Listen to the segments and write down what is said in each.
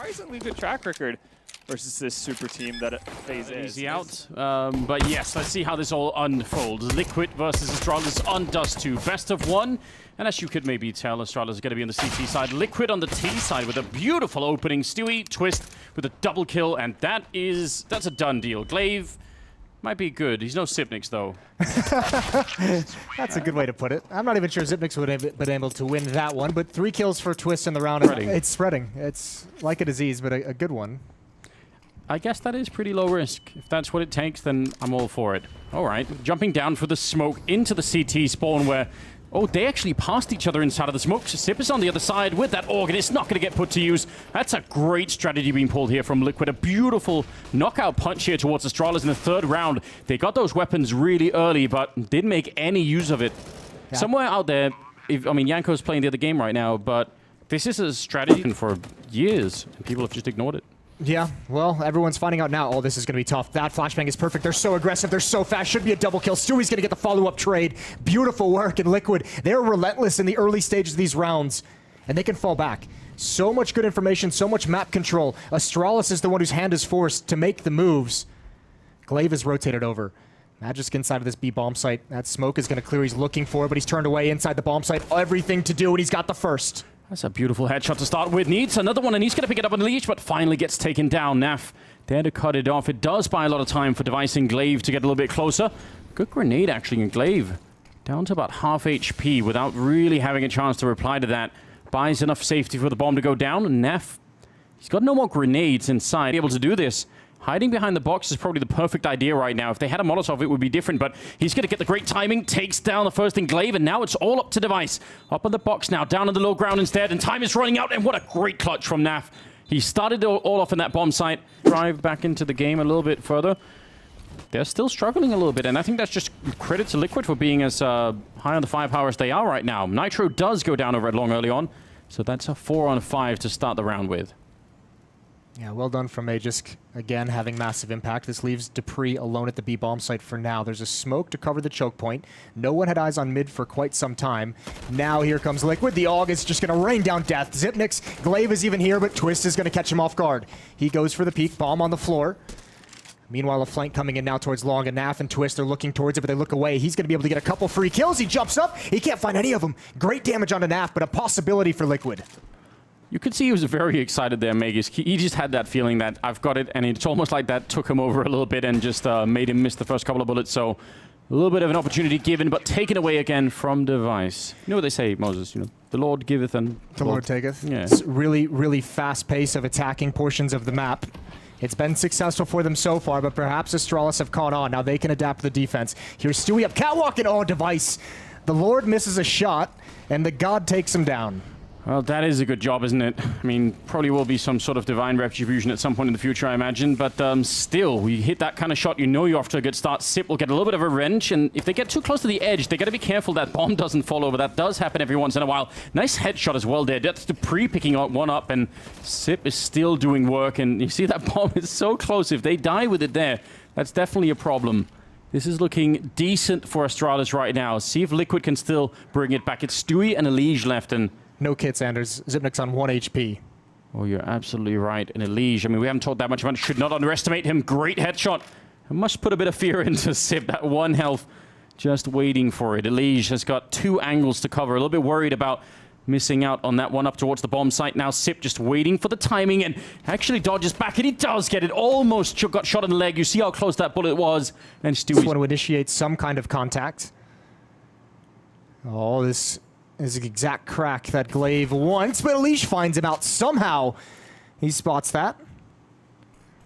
surprisingly good track record versus this super team that FaZe is. Easy out. But yes, let's see how this all unfolds. Liquid versus Astralis on Dust2. Best of one. And as you could maybe tell, Astralis is going to be on the CT side. Liquid on the T side with a beautiful opening. Stewie, Twistzz with a double kill. And that's a done deal. Glaive might be good. He's no Xyp9x, though. That's a good way to put it. I'm not even sure Xyp9x would have been able to win that one, but 3 kills for Twistzz in the round. It's spreading. It's like a disease, but a good one. I guess that is pretty low risk. If that's what it takes, then I'm all for it. All right, jumping down for the smoke into the CT spawn where... Oh, they actually passed each other inside of the smoke. Xyp is on the other side with that organ. It's not going to get put to use. That's a great strategy being pulled here from Liquid. A beautiful knockout punch here towards Astralis in the 3rd round. They got those weapons really early, but didn't make any use of it. Yeah. Somewhere out there, I mean, Yanko's playing the other game right now, but this is a strategy for years, and people have just ignored it. Yeah, well, everyone's finding out now. Oh, this is going to be tough. That flashbang is perfect. They're so aggressive. They're so fast. Should be a double kill. Stewie's going to get the follow-up trade. Beautiful work in Liquid. They're relentless in the early stages of these rounds, and they can fall back. So much good information, so much map control. Astralis is the one whose hand is forced to make the moves. Glaive is rotated over. Magisk inside of this B bomb site. That smoke is going to clear. He's looking for it, but he's turned away inside the bomb site. Everything to do, and he's got the first. That's a beautiful headshot to start with. Needs another one, and he's going to pick it up on EliGE, but finally gets taken down. Naf there to cut it off. It does buy a lot of time for Device and Glaive to get a little bit closer. Good grenade, actually, in Glaive. Down to about half HP without really having a chance to reply to that. Buys enough safety for the bomb to go down, and Naf, he's got no more grenades inside. Able to do this. Hiding behind the box is probably the perfect idea right now. If they had a Molotov, it would be different, but he's going to get the great timing, takes down the first in Glaive, and now it's all up to Device. Up on the box now, down on the low ground instead, and time is running out, and what a great clutch from Naf. He started all off in that bomb site. Drive back into the game a little bit further. They're still struggling a little bit, and I think that's just credit to Liquid for being as high on the firepower as they are right now. Nitro does go down over at long early on, so that's a 4-on-5 to start the round with. Yeah, well done from Magisk. Again, having massive impact. This leaves dupreeh alone at the B bomb site for now. There's a smoke to cover the choke point. No one had eyes on mid for quite some time. Now here comes Liquid. The AUG is just going to rain down death. Xyp9x, Glaive is even here, but Twistzz is going to catch him off guard. He goes for the peek. Bomb on the floor. Meanwhile, a flank coming in now towards Long, and Naf and Twistzz are looking towards it, but they look away. He's going to be able to get a couple free kills. He jumps up. He can't find any of them. Great damage onto Naf, but a possibility for Liquid. You could see he was very excited there, Magisk. He just had that feeling that I've got it, and it's almost like that took him over a little bit and just made him miss the first couple of bullets. So a little bit of an opportunity given, but taken away again from Device. You know what they say, Moses? You know, the Lord giveth and the Lord taketh. Yeah. It's really, really fast pace of attacking portions of the map. It's been successful for them so far, but perhaps Astralis have caught on. Now they can adapt the defense. Here's Stewie up, catwalking. Oh, Device. The Lord misses a shot, and the God takes him down. Well, that is a good job, isn't it? I mean, probably will be some sort of divine retribution at some point in the future, I imagine. But still, we hit that kind of shot, you know you're off to a good start. Xyp will get a little bit of a wrench, and if they get too close to the edge, they got to be careful that bomb doesn't fall over. That does happen every once in a while. Nice headshot as well there. That's dupreeh picking one up, and Xyp is still doing work. And you see that bomb is so close. If they die with it there, that's definitely a problem. This is looking decent for Astralis right now. See if Liquid can still bring it back. It's Stewie and EliGE left, and no kits, Anders. Xyp9x on 1 HP. Oh, you're absolutely right. And EliGE, I mean, we haven't talked that much about it. Should not underestimate him. Great headshot. I must put a bit of fear into Xyp. That 1 health, just waiting for it. EliGE has got 2 angles to cover. A little bit worried about missing out on that one up towards the bomb site. Now Xyp just waiting for the timing and actually dodges back, and he does get it. Almost got shot in the leg. You see how close that bullet was. And Stewie want to initiate some kind of contact. Oh, this is the exact crack that Glaive wants, but EliGE finds him out somehow. He spots that.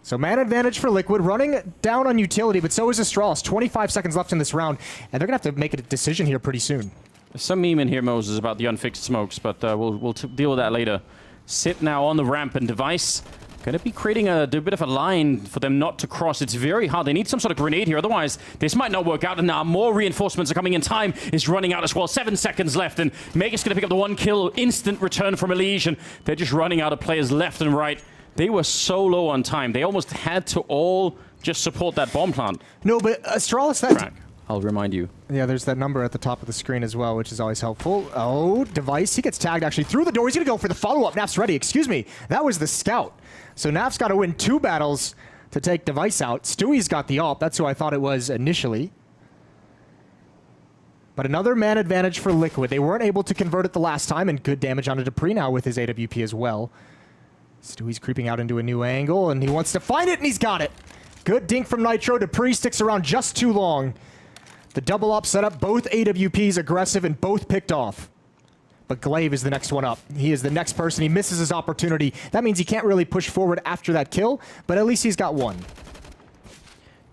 So man advantage for Liquid, running down on utility, but so is Astralis. 25 seconds left in this round, and they're going to have to make a decision here pretty soon. There's some meme in here, Moses, about the unfixed smokes, but we'll deal with that later. Xyp now on the ramp, and Device going to be creating a bit of a line for them not to cross. It's very hard. They need some sort of grenade here. Otherwise, this might not work out. And now more reinforcements are coming in. Time is running out as well. 7 seconds left. And Magisk going to pick up the 1 kill. Instant return from EliGE. And they're just running out of players left and right. They were so low on time. They almost had to all just support that bomb plant. No, but Astralis, I'll remind you. Yeah, there's that number at the top of the screen as well, which is always helpful. Oh, Device, he gets tagged actually through the door. He's going to go for the follow-up. Naf's ready. Excuse me. That was the scout. So Naf's got to win 2 battles to take Device out. Stewie's got the AWP. That's who I thought it was initially. But another man advantage for Liquid. They weren't able to convert it the last time, and good damage onto dupreeh now with his AWP as well. Stewie's creeping out into a new angle, and he wants to find it, and he's got it. Good dink from Nitro. dupreeh sticks around just too long. The double op setup, both AWPs aggressive and both picked off. But Glaive is the next one up. He is the next person. He misses his opportunity. That means he can't really push forward after that kill, but at least he's got one.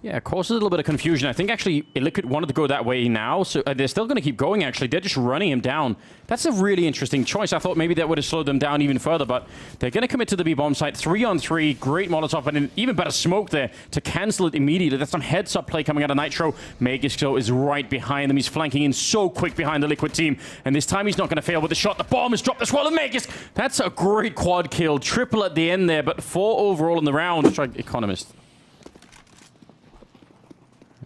Yeah, it causes a little bit of confusion. I think actually Liquid wanted to go that way now, so they're still going to keep going, actually. They're just running him down. That's a really interesting choice. I thought maybe that would have slowed them down even further, but they're going to commit to the B-bomb site. 3-on-3, great Molotov, and an even better smoke there to cancel it immediately. That's some heads-up play coming out of Nitro. Magisk is right behind them. He's flanking in so quick behind the Liquid team, and this time he's not going to fail with the shot. The bomb is dropped as well, and Magisk! That's a great quad kill. Triple at the end there, but 4 overall in the round. Try Economist.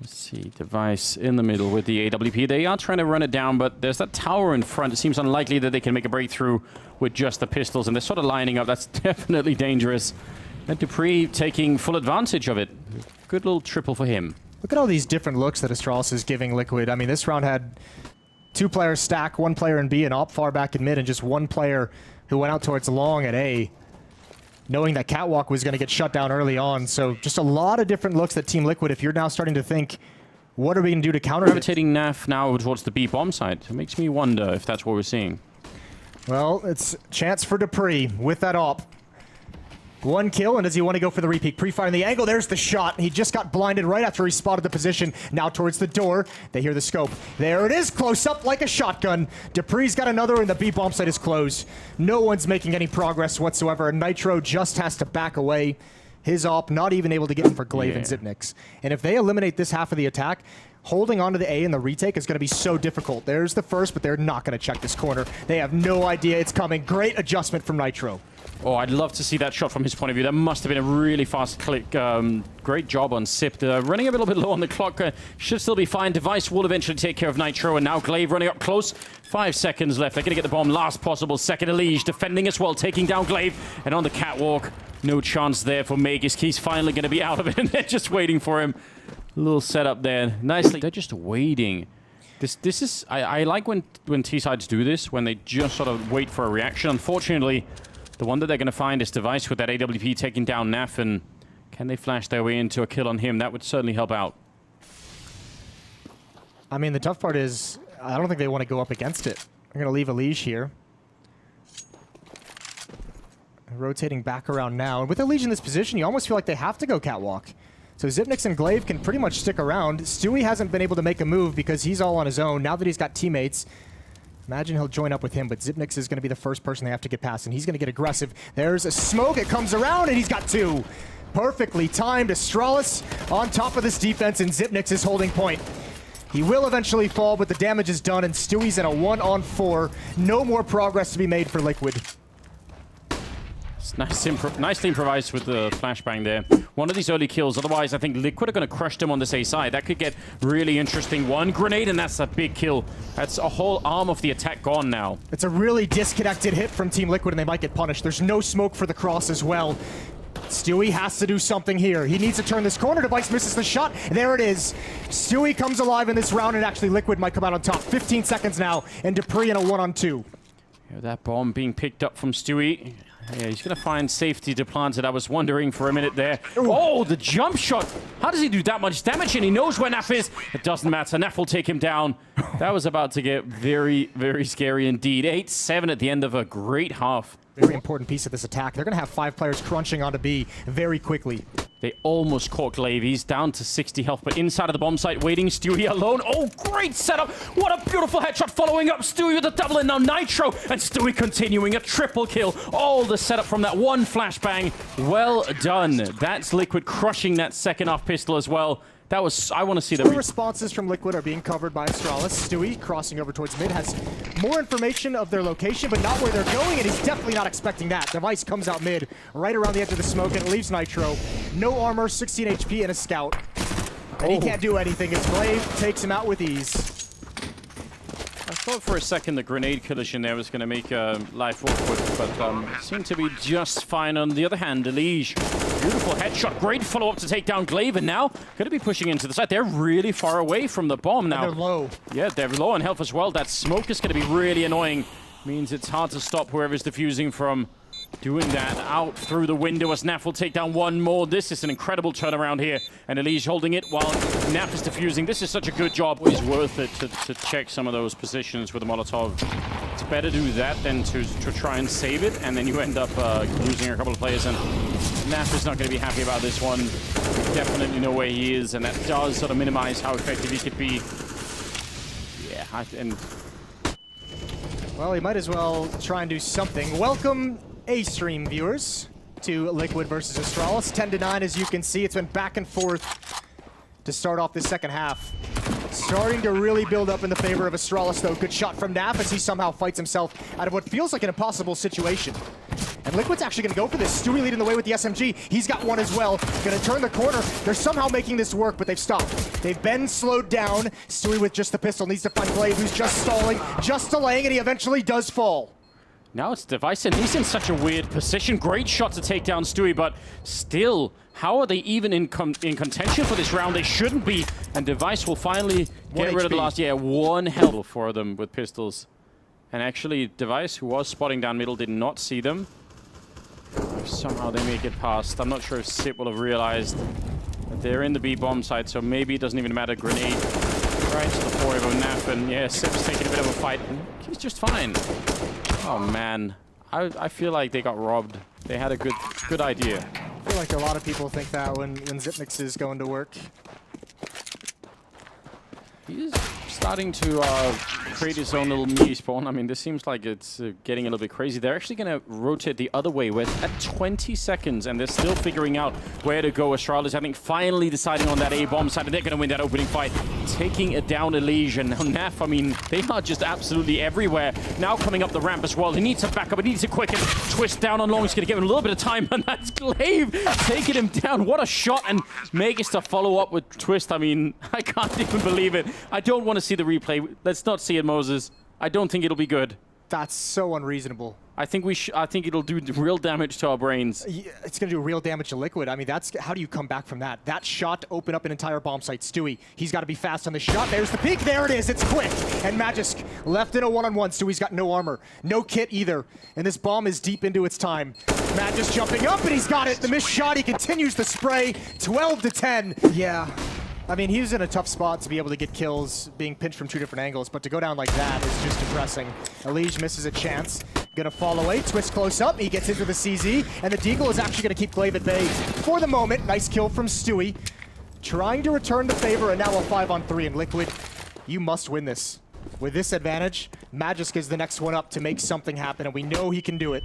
Let's see, Device in the middle with the AWP. They are trying to run it down, but there's that tower in front. It seems unlikely that they can make a breakthrough with just the pistols, and they're sort of lining up. That's definitely dangerous. And dupreeh taking full advantage of it. Good little triple for him. Look at all these different looks that Astralis is giving Liquid. I mean, this round had 2 players stack, 1 player in B, and AWP far back in mid, and just 1 player who went out towards long at A, knowing that Catwalk was going to get shut down early on. So just a lot of different looks that Team Liquid, if you're now starting to think, what are we going to do to counter it? Gravitating Naf now towards the B-bomb side. It makes me wonder if that's what we're seeing. Well, it's chance for dupreeh with that AWP. 1 kill, and does he want to go for the repeat? Pre-fire in the angle, there's the shot. He just got blinded right after he spotted the position. Now towards the door, they hear the scope. There it is, close up like a shotgun. dupreeh's got another, and the B-bomb site is closed. No one's making any progress whatsoever. Nitro just has to back away. His AWP not even able to get him for Glaive and Xyp9x. And if they eliminate this half of the attack, holding onto the A in the retake is going to be so difficult. There's the first, but they're not going to check this corner. They have no idea it's coming. Great adjustment from Nitro. Oh, I'd love to see that shot from his point of view. That must have been a really fast click. Great job on Xyp. Running a little bit low on the clock. Should still be fine. Device will eventually take care of Nitro, and now Glaive running up close. 5 seconds left. They're going to get the bomb last possible second. EliGE defending as well, taking down Glaive. And on the catwalk, no chance there for Magisk. He's finally going to be out of it, and they're just waiting for him. A little setup there. Nicely. They're just waiting. This is... I like when T-sides do this, when they just sort of wait for a reaction. Unfortunately, the one that they're going to find is Device with that AWP taking down Naf, and can they flash their way into a kill on him? That would certainly help out. I mean, the tough part is, I don't think they want to go up against it. They're going to leave EliGE here. Rotating back around now. And with EliGE in this position, you almost feel like they have to go catwalk. So Xyp9x and Glaive can pretty much stick around. Stewie hasn't been able to make a move because he's all on his own. Now that he's got teammates, imagine he'll join up with him, but Xyp9x is going to be the first person they have to get past, and he's going to get aggressive. There's a smoke. It comes around, and he's got 2. Perfectly timed. Astralis on top of this defense, and Xyp9x is holding point. He will eventually fall, but the damage is done, and Stewie's in a 1-on-4. No more progress to be made for Liquid. It's nicely improvised with the flashbang there. One of these early kills. Otherwise, I think Liquid are going to crush them on this A side. That could get really interesting. 1 grenade, and that's a big kill. That's a whole arm of the attack gone now. It's a really disconnected hit from Team Liquid, and they might get punished. There's no smoke for the cross as well. Stewie has to do something here. He needs to turn this corner. Device misses the shot. There it is. Stewie comes alive in this round, and actually Liquid might come out on top. 15 seconds now, and dupreeh in a 1-on-2. Yeah, that bomb being picked up from Stewie. Yeah, he's going to find safety to plant it. I was wondering for a minute there. Ooh. Oh, the jump shot. How does he do that much damage? And he knows where Naf is. It doesn't matter. Naf will take him down. That was about to get very, very scary indeed. 8-7 at the end of a great half. Very important piece of this attack. They're going to have 5 players crunching onto B very quickly. They almost caught Glaive. He's down to 60 health, but inside of the bomb site, waiting. Stewie alone. Oh, great setup. What a beautiful headshot following up. Stewie with a double, and now Nitro. And Stewie continuing a triple kill. All the setup from that one flashbang. Well done. That's Liquid crushing that second off pistol as well. That was... I want to see the... responses from Liquid are being covered by Astralis. Stewie, crossing over towards mid, has more information of their location, but not where they're going, and he's definitely not expecting that. Device comes out mid, right around the edge of the smoke, and it leaves Nitro. No armor, 16 HP, and a scout. And he can't do anything as Glaive takes him out with ease. I thought for a second the grenade collision there was going to make life awkward, but seemed to be just fine. On the other hand, EliGE, beautiful headshot, great follow-up to take down Glaive, and now going to be pushing into the side. They're really far away from the bomb now. And they're low. Yeah, they're low on health as well. That smoke is going to be really annoying. Means it's hard to stop whoever's defusing from doing that. Out through the window as Naf will take down one more. This is an incredible turnaround here. And EliGE holding it while Naf is defusing. This is such a good job. It's worth it to check some of those positions with the Molotov. It's better to do that than to try and save it. And then you end up losing a couple of players. And Naf is not going to be happy about this one. We definitely know where he is. And that does sort of minimize how effective he could be. Yeah, Well, he might as well try and do something. Welcome, A-Stream viewers, to Liquid versus Astralis. 10-9, as you can see. It's been back and forth to start off the second half. Starting to really build up in the favor of Astralis, though. Good shot from Naf as he somehow fights himself out of what feels like an impossible situation. And Liquid's actually going to go for this. Stewie leading the way with the SMG. He's got one as well. Going to turn the corner. They're somehow making this work, but they've stopped. They've been slowed down. Stewie with just the pistol needs to find Glaive, who's just stalling, just delaying, and he eventually does fall. Now it's Device, and he's in such a weird position. Great shot to take down Stewie, but still, how are they even in contention for this round? They shouldn't be. And Device will finally get rid of the last, one health for them with pistols. And actually, Device, who was spotting down middle, did not see them. Somehow they make it past. I'm not sure if Sip will have realized that they're in the B-bomb site, so maybe it doesn't even matter. Grenade right to the forehead of Naf, and yeah, Sip's taking a bit of a fight. He's just fine. Oh man, I feel like they got robbed. They had a good idea. I feel like a lot of people think that when Zipnix is going to work. He's starting to create his own little mini spawn. I mean, this seems like it's getting a little bit crazy. They're actually going to rotate the other way with at 20 seconds, and they're still figuring out where to go. Astralis, I think, finally deciding on that A-bomb side, and they're going to win that opening fight, taking it down EliGE. And now Naf, I mean, they are just absolutely everywhere. Now coming up the ramp as well. He needs to back up. He needs to quicken. Twist down on long. He's going to give him a little bit of time, and that's Glaive taking him down. What a shot, and Magisk to follow up with Twistzz. I mean, I can't even believe it. I don't want to see the replay. Let's not see it, Moses. I don't think it'll be good. That's so unreasonable. I think it'll do real damage to our brains. Yeah, it's going to do real damage to Liquid. I mean, how do you come back from that? That shot to open up an entire bomb site. Stewie, he's got to be fast on the shot. There's the peek. There it is. It's quick. And Magisk left in a one-on-one. Stewie's got no armor, no kit either. And this bomb is deep into its time. Magisk jumping up, and he's got it. The missed shot. He continues the spray. 12-10. Yeah. I mean, he was in a tough spot to be able to get kills, being pinched from two different angles, but to go down like that is just depressing. EliGE misses a chance. Gonna fall away. Twistzz close up. He gets into the CZ, and the Deagle is actually gonna keep Glaive at bay for the moment. Nice kill from Stewie. Trying to return the favor, and now a 5-on-3 in Liquid. You must win this. With this advantage, Magisk is the next one up to make something happen, and we know he can do it.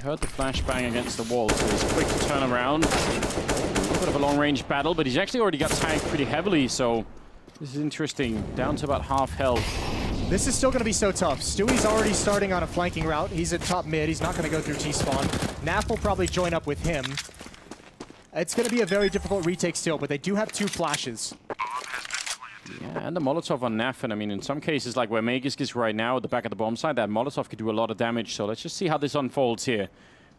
Heard the flashbang against the wall, so he's quick to turn around. Bit of a long-range battle, but he's actually already got tagged pretty heavily, so this is interesting. Down to about half health. This is still going to be so tough. Stewie's already starting on a flanking route. He's at top mid. He's not going to go through T-spawn. Naf will probably join up with him. It's going to be a very difficult retake still, but they do have two flashes. Yeah, and the Molotov on Naf, and I mean, in some cases, like where Magisk is right now at the back of the bomb side, that Molotov could do a lot of damage, so let's just see how this unfolds here.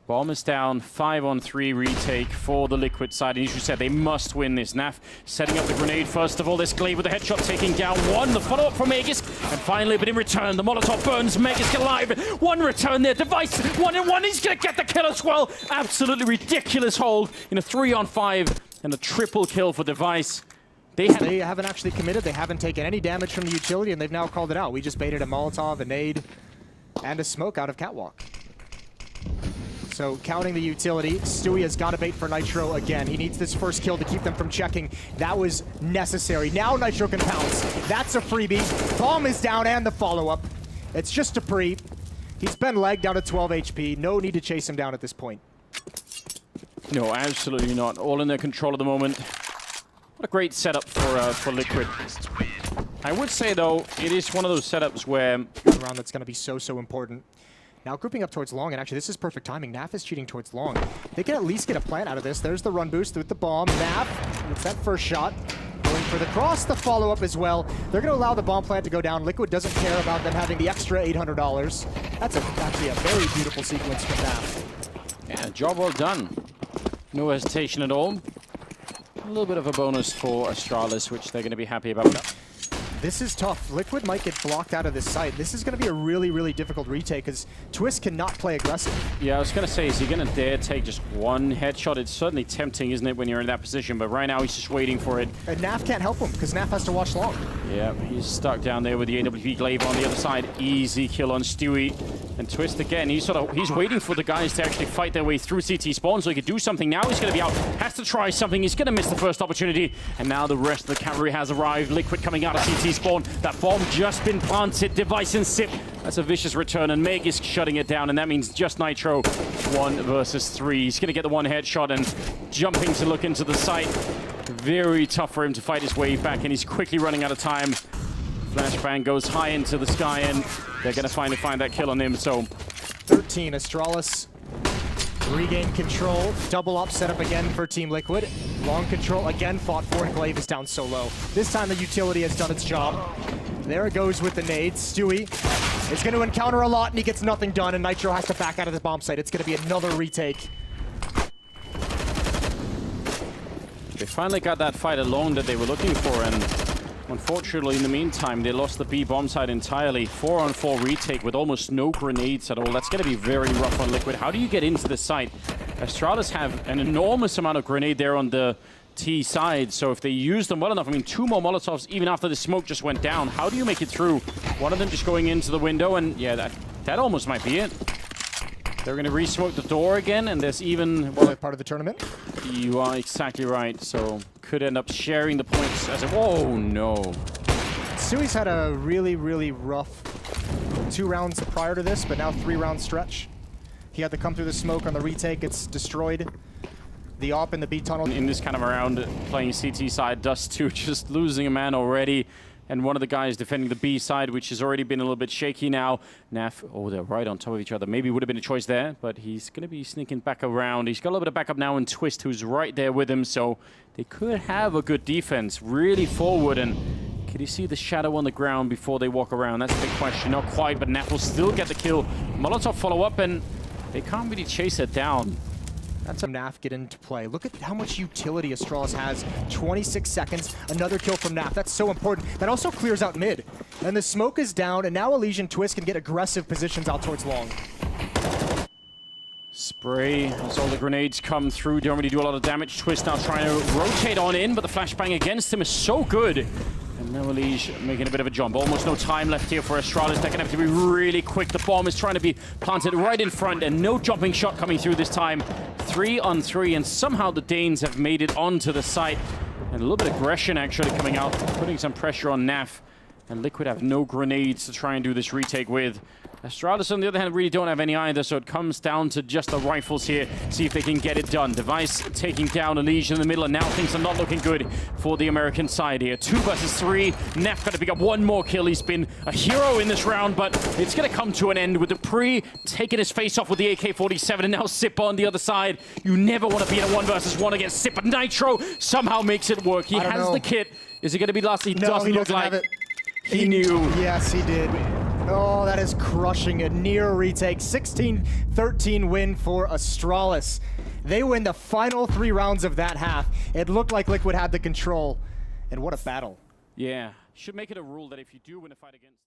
Bomb is down, 5-on-3 retake for the Liquid side. And as you said, they must win this. Naf setting up the grenade first of all. This Glaive with the headshot taking down one. The follow-up from Magisk. And finally, but in return, the Molotov burns Magisk alive. One return there. Device, 1-on-1. He's going to get the kill as well. Absolutely ridiculous hold in a 3-on-5 and a triple kill for Device. They haven't actually committed. They haven't taken any damage from the utility, and they've now called it out. We just baited a Molotov, a nade, and a smoke out of Catwalk. So counting the utility, Stewie has got to bait for Nitro again. He needs this first kill to keep them from checking. That was necessary. Now Nitro can pounce. That's a freebie. Bomb is down and the follow-up. It's just dupreeh. He's been lagged down to 12 HP. No need to chase him down at this point. No, absolutely not. All in their control at the moment. What a great setup for Liquid. I would say, though, it is one of those setups where... A round that's going to be so important. Now grouping up towards long, and actually this is perfect timing. Naf is cheating towards long. They can at least get a plant out of this. There's the run boost with the bomb. Naf gets that first shot. Going for the cross, the follow-up as well. They're going to allow the bomb plant to go down. Liquid doesn't care about them having the extra $800. That's actually a very beautiful sequence from Naf. Yeah, job well done. No hesitation at all. A little bit of a bonus for Astralis, which they're going to be happy about. This is tough. Liquid might get blocked out of this site. This is going to be a really, really difficult retake because Twistzz cannot play aggressive. Yeah, I was going to say, is he going to dare take just one headshot? It's certainly tempting, isn't it, when you're in that position? But right now, he's just waiting for it. And Naf can't help him because Naf has to watch long. Yeah, he's stuck down there with the AWP glaive on the other side. Easy kill on Stewie. And Twistzz again, he's waiting for the guys to actually fight their way through CT spawn so he could do something. Now he's going to be out, has to try something. He's going to miss the first opportunity. And now the rest of the cavalry has arrived. Liquid coming out of CT spawn. That bomb just been planted. Device and Sip. That's a vicious return, and Magisk shutting it down, and that means just Nitro 1 versus 3. He's going to get the one headshot and jumping to look into the site. Very tough for him to fight his way back, and he's quickly running out of time. Flashbang goes high into the sky, and they're going to finally find that kill on him. So 13, Astralis regain control. Double up set up again for Team Liquid. Long control again fought for, and Glaive is down so low. This time the utility has done its job. There it goes with the nades. Stewie is going to encounter a lot, and he gets nothing done, and Nitro has to back out of the bomb site. It's going to be another retake. they finally got that fight alone that they were looking for, and unfortunately, in the meantime, they lost the B bomb side entirely. 4-on-4 retake with almost no grenades at all. That's going to be very rough on Liquid. How do you get into the site? Astralis have an enormous amount of grenade there on the T side, so if they use them well enough, I mean, 2 more Molotovs even after the smoke just went down. How do you make it through? One of them just going into the window, and yeah, that almost might be it. They're going to re-smoke the door again, and there's even... Well, part of the tournament? You are exactly right, so could end up sharing the points as a... Oh, no. Stewie's had a really, really rough 2 rounds prior to this, but now 3-round stretch. He had to come through the smoke on the retake. It's destroyed. The AWP in the B tunnel. In this kind of a round, playing CT side, Dust2 just losing a man already. And one of the guys defending the B side, which has already been a little bit shaky now. Naf, oh, they're right on top of each other. Maybe would have been a choice there, but he's going to be sneaking back around. He's got a little bit of backup now in Twistzz, who's right there with him. So they could have a good defense, really forward. And can you see the shadow on the ground before they walk around? That's a big question. Not quite, but Naf will still get the kill. Molotov follow up, and they can't really chase it down. That's a Naf get into play. Look at how much utility Astralis has. 26 seconds, another kill from Naf. That's so important. That also clears out mid. And the smoke is down, and now EliGE and Twistzz can get aggressive positions out towards long. Spray as all the grenades come through. Don't really do a lot of damage. Twistzz now trying to rotate on in, but the flashbang against him is so good. And now EliGE making a bit of a jump. Almost no time left here for Astralis. They're going to have to be really quick. The bomb is trying to be planted right in front, and no jumping shot coming through this time. 3-on-3, and somehow the Danes have made it onto the site. And a little bit of aggression actually coming out, putting some pressure on Naf. And Liquid have no grenades to try and do this retake with. Astralis, on the other hand, really don't have any either, so it comes down to just the rifles here. See if they can get it done. Device taking down EliGE in the middle, and now things are not looking good for the American side here. 2 versus 3. Nef got to pick up 1 more kill. He's been a hero in this round, but it's going to come to an end with dupreeh taking his face off with the AK-47, and now Sip on the other side. You never want to be in a 1 versus 1 against Sip, but Nitro somehow makes it work. He has the kit. Is it going to be last? He doesn't look like it. He knew. Yes, he did. Oh, that is crushing. A near retake. 16-13 win for Astralis. They win the final 3 rounds of that half. It looked like Liquid had the control. And what a battle. Yeah. Should make it a rule that if you do win a fight against...